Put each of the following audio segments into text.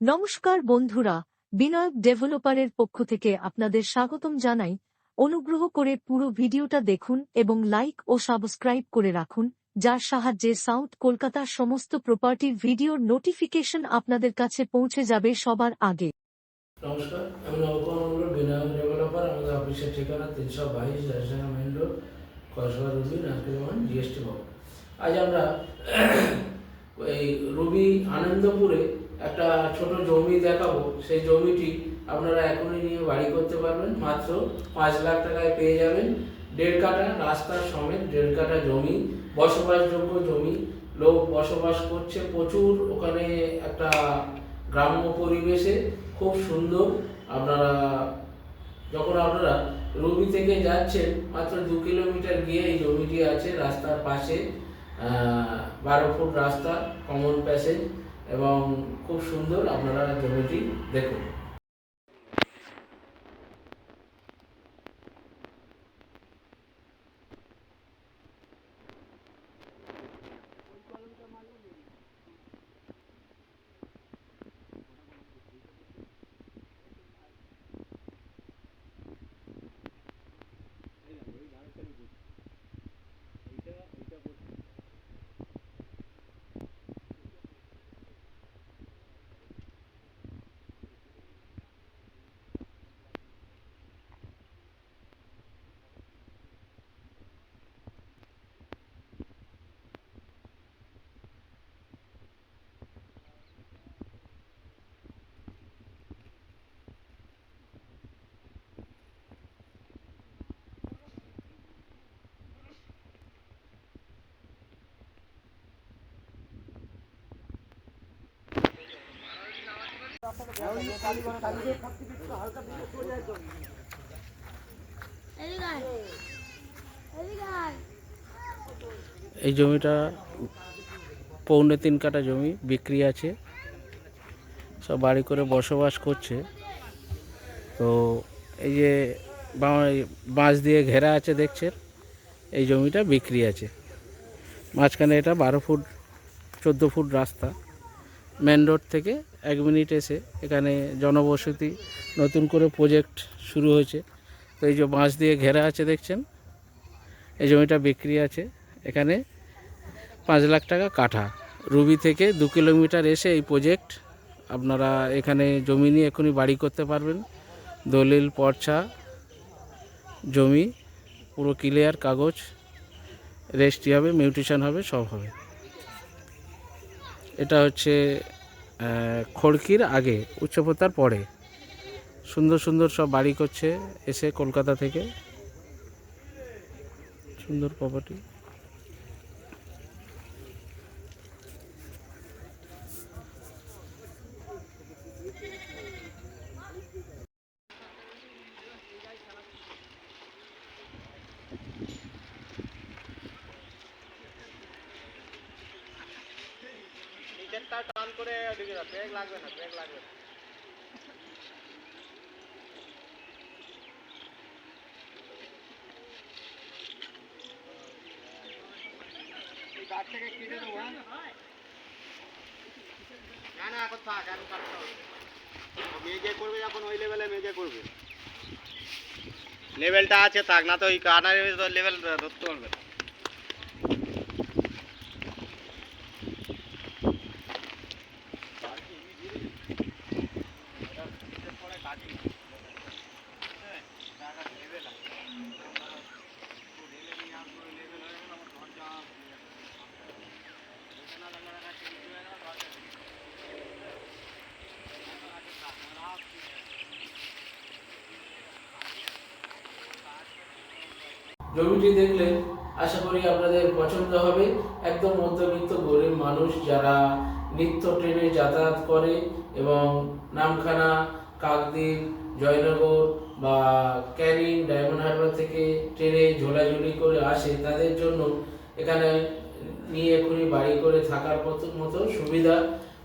নমস্কার বন্ধুরা, বিনায়ক ডেভেলপারের পক্ষ থেকে আপনাদের স্বাগতম জানাই। অনুগ্রহ করে পুরো ভিডিওটা দেখুন এবং লাইক ও সাবস্ক্রাইব করে রাখুন, যার সাহায্যে সাউথ কলকাতার সমস্ত প্রপার্টির ভিডিওর নোটিফিকেশন আপনাদের কাছে পৌঁছে যাবে সবার আগে। নমস্কার, আমি নবকুমার মন্ডল, বিনায়ক ডেভেলপার। আমাদের অফিসের ঠিকানা 322 Rajdanga main road, Kasba Ruby, Narkelbagan, GST ভবন। আজ আমরা এই রুবি আনন্দপুরে একটা ছোট জমি দেখাবো। সেই জমিটি আপনারা এখনই নিয়ে বাড়ি করতে পারবেন। মাত্র 5 লাখ টাকায় পেয়ে যাবেন। 1.5 কাঠা রাস্তার সমেত 1.5 কাঠা জমি, বসবাসযোগ্য জমি। লোক বসবাস করছে প্রচুর ওখানে, একটা গ্রাম্য পরিবেশে, খুব সুন্দর। যখন আপনারা রুবি থেকে যাচ্ছেন, মাত্র 2 কিলোমিটার গিয়ে এই জমিটি আছে। রাস্তার পাশে 12 ফুট রাস্তা, কমন প্যাসেজ, এবং খুব সুন্দর। আপনারা জমিটি দেখুন। এই জমিটা 3.25 কাঠা জমি বিক্রি আছে। সব বাড়ি করে বসবাস করছে। তো এই যে বাঁশ দিয়ে ঘেরা আছে দেখছেন, এই জমিটা বিক্রি আছে। মাঝখানে এটা 12 ফুট 14 ফুট রাস্তা। মেন রোড থেকে 1 মিনিট এসে এখানে জনবসতি, নতুন করে প্রজেক্ট শুরু হয়েছে। তো এই যে বাঁশ দিয়ে ঘেরা আছে দেখছেন, এই জমিটা বিক্রি আছে। এখানে 5 লাখ টাকা কাঠা। রুবি থেকে 2 কিলোমিটার এসে এই প্রজেক্ট। আপনারা এখানে জমি নিয়ে এখনই বাড়ি করতে পারবেন। দলিল, পর্চা, জমি পুরো ক্লিয়ার, কাগজ রেজিস্ট্রি হবে, মিউটেশন হবে, সব হবে। এটা হচ্ছে খড়কির আগে, উচ্চপতার পরে। সুন্দর সুন্দর সব বাড়ি করছে এসে কলকাতা থেকে। সুন্দর প্রপার্টি। টান করে ওদিকে ব্রেক লাগবে না, ব্রেক লাগবে না। গাছ থেকে কেটে দেবো। না না, এখন থাক, এখন কাটতে হবে। মেজে করবে যখন ওই লেভেলে মেজে করবে। লেভেলটা আছে থাক, না তো ওই কানার লেভেল ধরতে পারবে না। জমিটি দেখলে আশা করি আপনাদের পছন্দ হবে। একদম মধ্যবিত্ত গরিব মানুষ যারা নিত্য ট্রেনে যাতায়াত করে এবং নামখানা, কাকদ্বীপ, জয়নগর বা ক্যানিং, ডায়মন্ড হারবার থেকে ট্রেনে ঝোলাঝুলি করে আসে, তাদের জন্য এখানে নিয়ে এখনই বাড়ি করে থাকার মতো সুবিধা।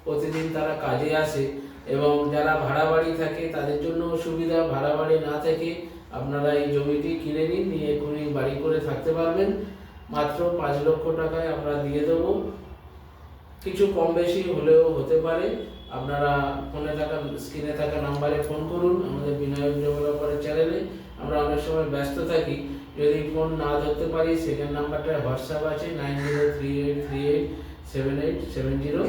প্রতিদিন তারা কাজে আসে, এবং যারা ভাড়া বাড়ি থাকে তাদের জন্য সুবিধা। ভাড়া বাড়ি না থেকে আপনারা এই জমিটি কিনে নিয়ে এখনই বাড়ি করে থাকতে পারবেন। মাত্র 5 লক্ষ টাকায় আমরা দিয়ে দেবো। কিছু কম বেশি হলেও হতে পারে। আপনারা ফোনে থাকা স্ক্রিনে থাকা নাম্বারে ফোন করুন আমাদের বিনায়ক ডেভেলপারের চ্যানেলে। আমরা অনেক সময় ব্যস্ত থাকি, যদি ফোন না ধরতে পারি সেকেন্ড নাম্বারটা হোয়াটসঅ্যাপ আছে 9038387870।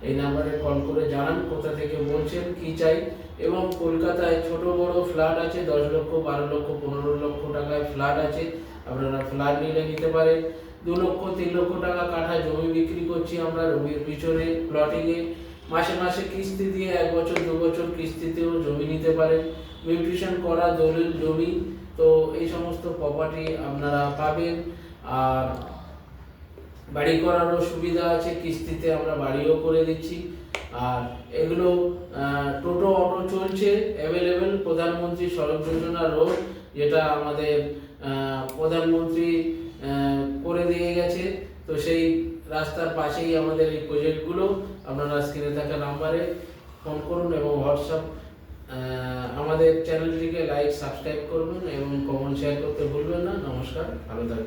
এই নাম্বারে কল করে জানান কোথা থেকে বলছেন, কি চাই। এবং কলকাতায় ছোট বড় ফ্ল্যাট আছে, 10 লক্ষ 12 লক্ষ 15 লক্ষ টাকায় ফ্ল্যাট আছে, আপনারা ফ্ল্যাট নিলে নিতে পারেন। 2 লক্ষ 3 লক্ষ টাকা কাঠা জমি বিক্রি করছি আমরা রবির পিছনে প্লটিংয়ে। মাসে মাসে কিস্তি দিয়ে 1 বছর 2 বছর কিস্তিতেও জমি নিতে পারেন। মিউটেশন করা দলিল জমি, তো এই সমস্ত প্রপার্টি আপনারা পাবেন। আর বাড়ি করারও সুবিধা আছে, কিস্তিতে আমরা বাড়িও করে দিচ্ছি। আর এগুলো টোটো অটো চলছে অ্যাভেলেবেল, প্রধানমন্ত্রী সড়ক যোজনা রোড, যেটা আমাদের প্রধানমন্ত্রী করে দিয়ে গেছে। তো সেই রাস্তার পাশেই আমাদের এই প্রজেক্টগুলো। আপনারা স্ক্রিনে থাকা নাম্বারে ফোন করুন এবং হোয়াটসঅ্যাপ আমাদের চ্যানেলটিকে লাইক সাবস্ক্রাইব করবেন এবং কমেন্ট শেয়ার করতে ভুলবেন না। নমস্কার, ভালো থাকবেন।